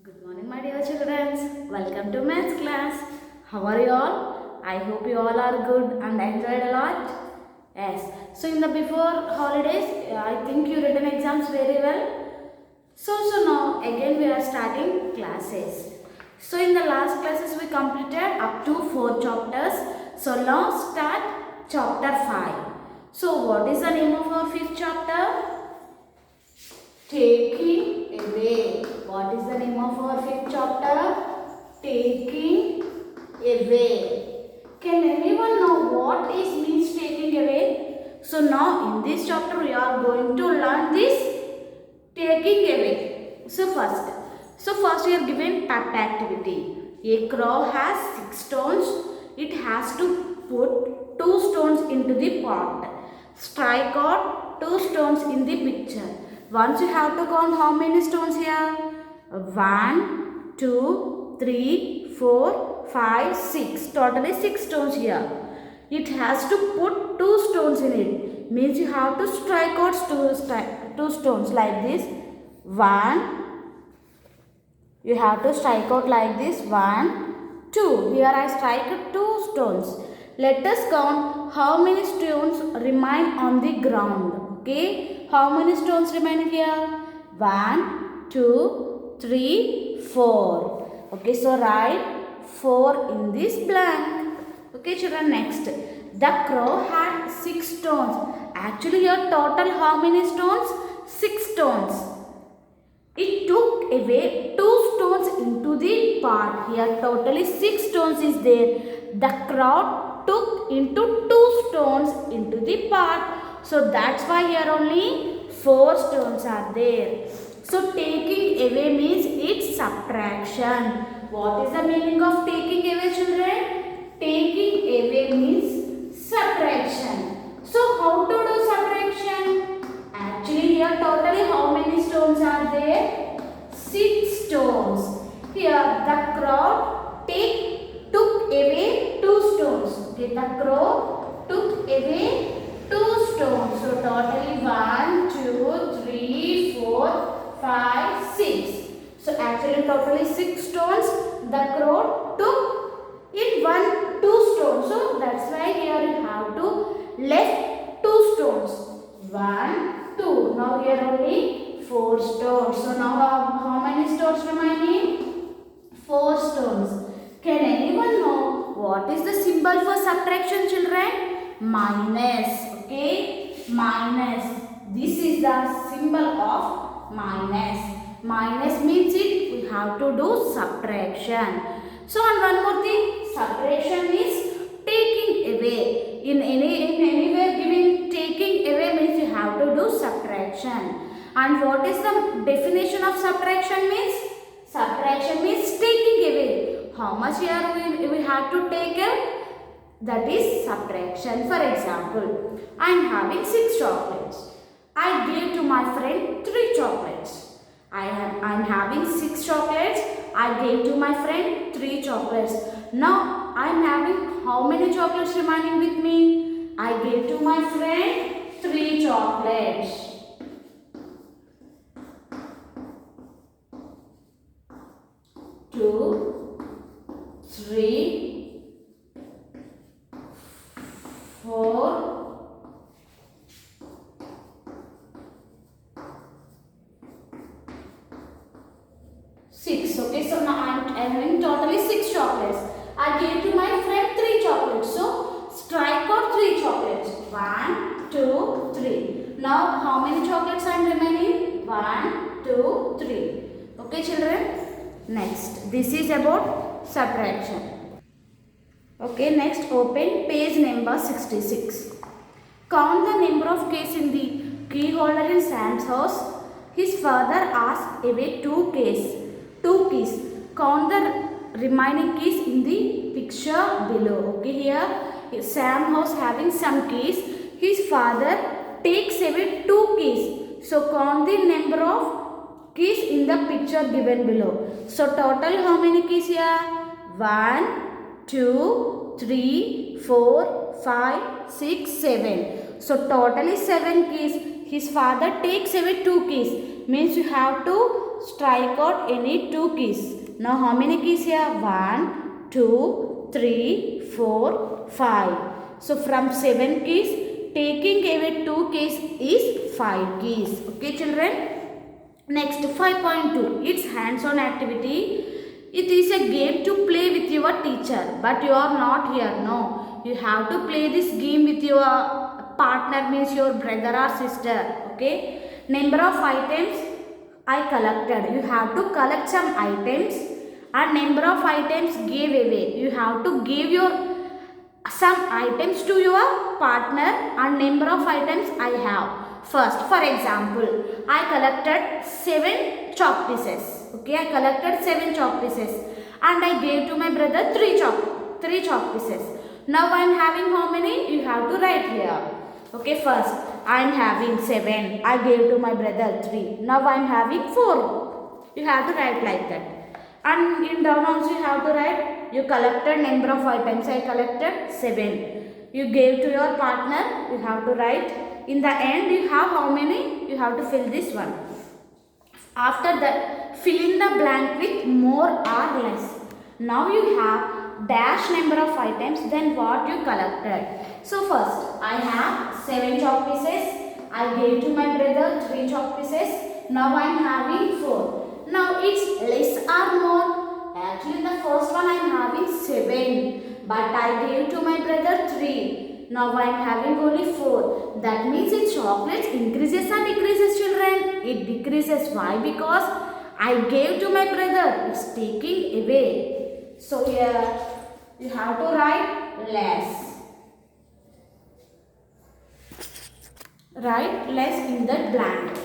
Good morning, my dear children. Welcome to maths class. How are you all? I hope you all are good and enjoyed a lot. Yes. So in the before holidays, I think you written exams very well. So now again we are starting classes. So in the last classes we completed up to 4 chapters. So now start chapter 5. So what is the name of our fifth chapter? Taking away. What is the name of our fifth chapter? Taking away. Can anyone know what is means taking away? So now in this chapter we are going to learn this taking away. So first we are given pet activity. A crow has 6 stones. It has to put 2 stones into the pot. Strike out 2 stones in the picture. Once you have to count how many stones here? 1, 2, 3, 4, 5, 6. Totally 6 stones here. It has to put 2 stones in it. Means you have to strike out 2 stones like this. 1. You have to strike out like this. 1, 2. Here I strike 2 stones. Let us count how many stones remain on the ground. Okay. How many stones remain here? 1, 2, 3, 4. Okay. So write 4 in this blank. Okay children. Next. The crow had 6 stones. Actually here total how many stones? 6 stones. It took away 2 stones into the pot. Here totally 6 stones is there. The crowd took into 2 stones into the pot. So that's why here only 4 stones are there. So taking away means it's subtraction. What is the meaning of taking away children? Taking away means subtraction. So how to do subtraction? Actually here totally how many stones are there? 6 stones. Here the crowd took away 2 stones. Okay, the crow took away 2 stones. So totally 1, 2, 3, 4, 5, 6. So actually totally 6 stones the crow took in 1, 2 stones. So that's why here you have to left 2 stones. 1, 2. Now here only 4 stones. So now how many stones remaining? 4 stones. Can anyone know what is the symbol for subtraction children? Minus. Okay. Minus. This is the symbol of minus. Minus means we have to do subtraction. So and one more thing. Subtraction is taking away. In anywhere given taking away means you have to do subtraction. And what is the definition of subtraction means? Subtraction means taking away. How much here we have to take out? That is subtraction. For example, I am having 6 chocolates. I gave to my friend 3 chocolates. I am having 6 chocolates. I gave to my friend 3 chocolates. Now I am having how many chocolates remaining with me? I gave to my friend 3 chocolates. 2, 3, 4, 6. Okay, so now I am having totally 6 chocolates. I gave to my friend 3 chocolates. So strike out 3 chocolates. 1, 2, 3. Now how many chocolates are remaining? 1, 2, 3. Okay children. Next, this is about subtraction. Okay, next open page number 66. Count the number of keys in the key holder in Sam's house. His father asked away 2 keys. Count the remaining keys in the picture below. Okay, here Sam house having some keys. His father takes away 2 keys. So count the number of keys in the picture given below. So total how many keys here? 1, 2, 3, 4, 5, 6, 7. So totally 7 keys. His father takes away 2 keys. Means you have to strike out any two keys. Now how many keys here? 1, 2, 3, 4, 5. So from 7 keys, taking away 2 keys is 5 keys. Okay children. Next 5.2. It's hands-on activity. It is a game to play with your teacher, but you are not here. No, you have to play this game with your partner, means your brother or sister. Okay. Number of items I collected. You have to collect some items, and number of items gave away. You have to give your some items to your partner, and number of items I have. First, for example, I collected 7 chalk pieces. Okay, I collected 7 chalk pieces and I gave to my brother 3 chalk pieces. Now I am having how many? You have to write here. Okay, first I am having 7. I gave to my brother 3. Now I am having 4. You have to write like that. And in down also you have to write you collected number of items. I collected 7. You gave to your partner. You have to write. In the end you have how many? You have to fill this one. After that, fill in the blank with more or less. Now you have dash number of items, then what you collected. So first, I have 7 chalk pieces. I gave to my brother 3 chalk pieces. Now I am having 4. Now it's less or more. Actually, in the first one I am having 7. But I gave to my brother 3. Now I am having only 4. That means its chocolates increases or decreases, children? It decreases. Why? Because I gave to my brother. It's taking away. So here you have to write less. Write less in the blank.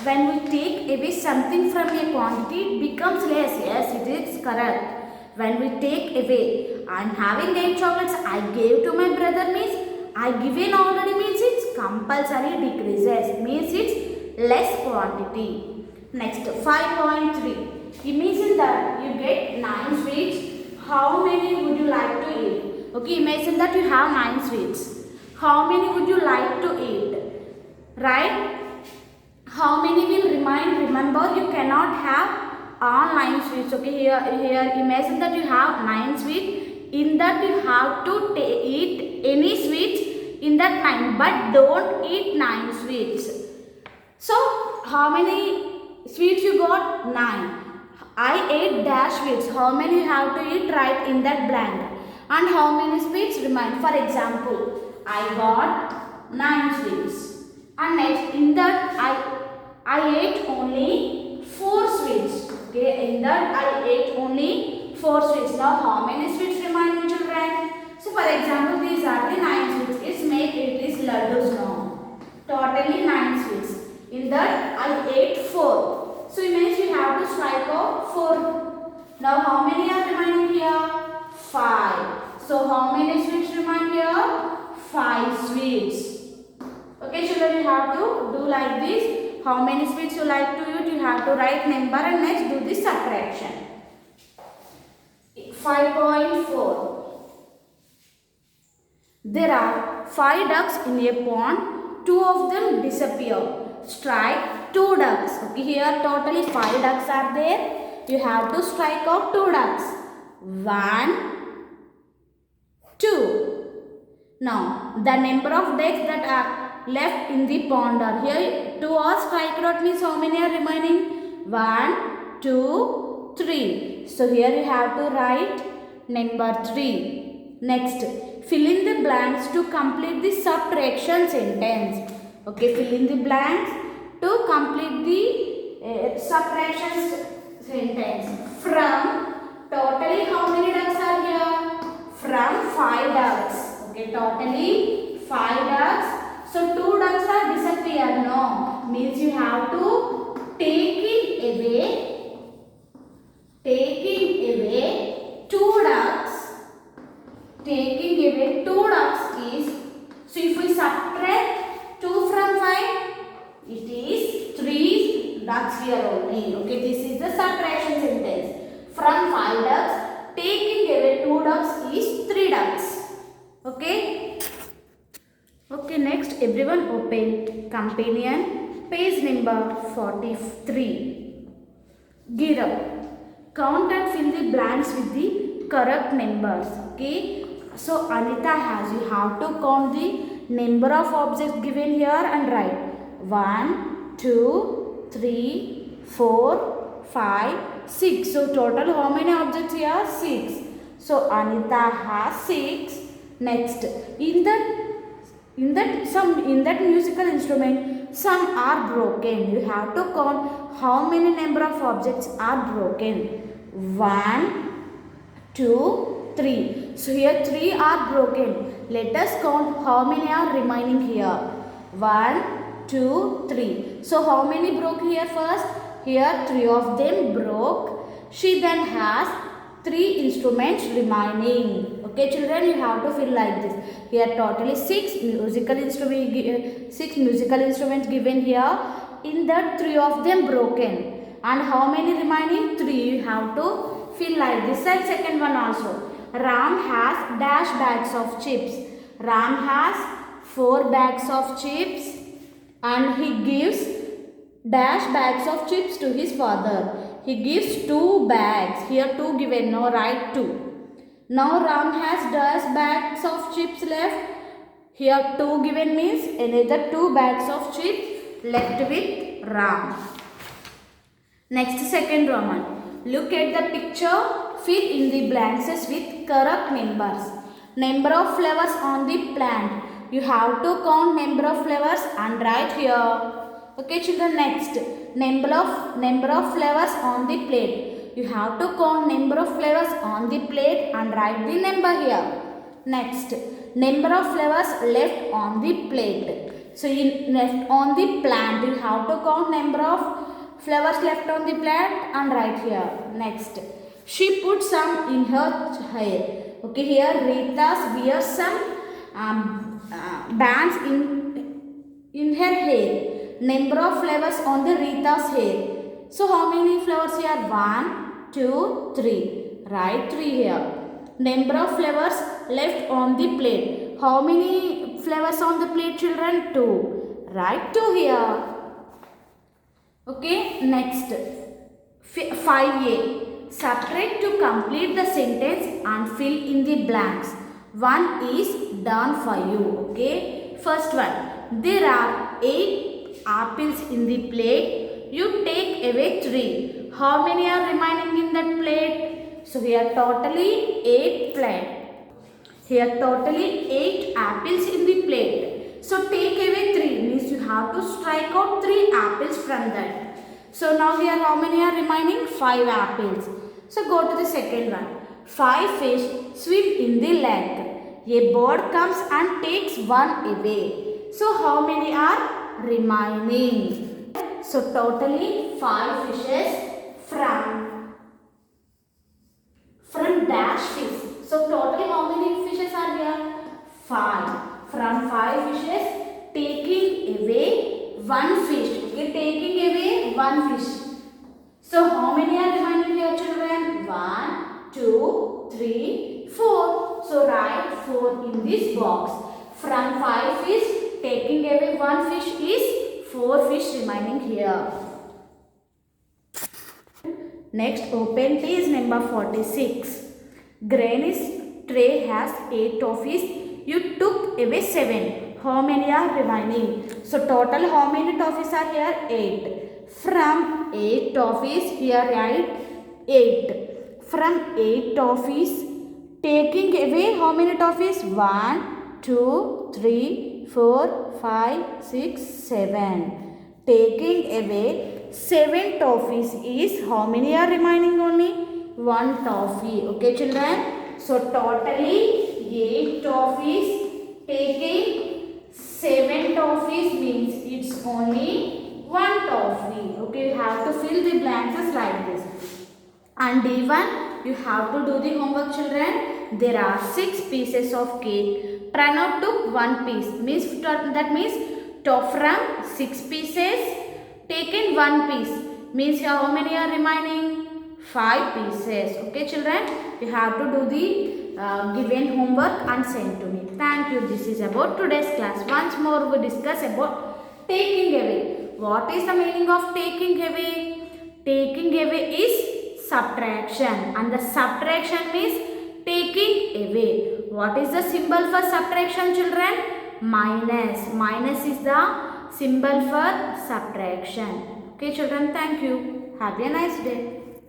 When we take away something from a quantity, it becomes less. Yes, it is correct. When we take away, I am having 8 chocolates, I gave to my brother, means I given already, means it's compulsory decreases, means it's less quantity. Next 5.3. Imagine that you get 9 sweets. How many would you like to eat? Okay, imagine that you have 9 sweets. How many would you like to eat? Right? How many will remain? Remember, you cannot have all 9 sweets. Okay, here imagine that you have 9 sweets. In that you have to eat any sweets in that 9, but don't eat 9 sweets. So how many sweets you got? 9. I ate dash sweets. How many you have to eat? Right in that blank. And how many sweets remain? For example, I got 9 sweets. And next in that I ate only 4 sweets. Okay, in that I ate only 4 sweets. Now how many sweets remain, children? So for example, these are the 9 sweets. It is laddus now. Totally 9 sweets. In that I ate 4. So it means you have to strike out 4. Now how many are remaining here? 5. So how many sweets remain here? 5 sweets. Okay children, you have to do like this. How many sweets you like to eat? You have to write number and next do the subtraction. 5.4. There are 5 ducks in a pond. 2 of them disappear. Strike 2 ducks. Okay, here totally 5 ducks are there. You have to strike out 2 ducks. 1, 2. Now the number of ducks that are left in the pond are here. 2 are strike out, means how many are remaining? 1, 2, 3. So here you have to write number 3. Next, fill in the blanks to complete the subtraction sentence. Okay, fill in the blanks to complete the subtraction sentence. From totally how many ducks are here? From 5 ducks. Okay, totally 5 ducks. So 2 ducks are disappeared. No, means you have to taking away 2 ducks. Taking away 2 ducks is, so if we subtract 2 from 5, it is 3 ducks here only. Okay, this is the subtraction sentence. From 5 ducks, taking away 2 ducks is 3 ducks. Okay. Okay, next everyone open companion page number 43. Give up. Count and fill the blanks with the correct numbers. Okay. So Anita has, you have to count the number of objects given here and write 1, 2, 3, 4, 5, 6. So total how many objects here? 6. So Anita has 6. Next, in that musical instrument, some are broken. You have to count how many number of objects are broken. 1, 2, 3. So here 3 are broken. Let us count how many are remaining here. 1, 2, 3. So how many broke here first? Here 3 of them broke. She then has 3 instruments remaining. Okay children, you have to fill like this. Here totally 6 musical instruments given here. In that 3 of them broken. And how many remaining? 3. You have to fill like this. And second one also. Ram has dash bags of chips. Ram has 4 bags of chips and he gives dash bags of chips to his father. He gives 2 bags. Here 2 given. Now write 2. Now Ram has dash bags of chips left. Here 2 given means another 2 bags of chips left with Ram. Next second Roman. Look at the picture. Fill in the blanks with correct numbers. Number of flowers on the plant. You have to count number of flowers and write here. Okay children, next. Number of flowers on the plate. You have to count number of flowers on the plate and write the number here. Next. Number of flowers left on the plate. So left on the plant. You have to count number of flowers left on the plant and write here. Next. She put some in her hair. Okay, here Rita's wears some bands in her hair. Number of flowers on the Rita's hair. So how many flowers here? 1, 2, 3. Write 3 here. Number of flowers left on the plate. How many flowers on the plate children? 2. Write 2 here. Okay, next 5a. Separate to complete the sentence and fill in the blanks. 1 is done for you. Okay, first one. There are 8 apples in the plate. You take away 3. How many are remaining in that plate? So here totally 8 plate. Here totally 8 apples in the plate. So take away 3 means you have to strike out 3 apples from that. So now here how many are remaining? 5 apples. So go to the second one. 5 fish swim in the lake. A bird comes and takes one away. So how many are remaining? So totally 5 fishes from dash fish. So totally how many fishes are here? 5. From 5 fishes taking away 1 fish. Okay, taking away 1 fish. So how many are remaining here children? 1, 2, 3, 4. So write 4 in this box. From 5 fish taking away 1 fish is 4 fish remaining here. Next open page number 46. Granny's tray has 8 toffees. You took away 7. How many are remaining? So total how many toffees are here? 8. From 8 toffees, here write 8. From 8 toffees, taking away how many toffees? 1, 2, 3, 4, 5, 6, 7. Taking away 7 toffees is how many are remaining only? 1 toffee. Okay children. So totally 8 toffees. Taking 7 toffees means it's only 1 toffee. Okay, you have to fill the blanks like this. And even you have to do the homework children. There are 6 pieces of cake. Pranav took 1 piece. That means from 6 pieces taken 1 piece. Means how many are remaining? 5 pieces. Okay children, you have to do the given homework and send to me. Thank you. This is about today's class. Once more we discuss about taking away. What is the meaning of taking away? Taking away is subtraction, and the subtraction means taking away. What is the symbol for subtraction, children? Minus. Minus is the symbol for subtraction. Okay, children, thank you. Have a nice day.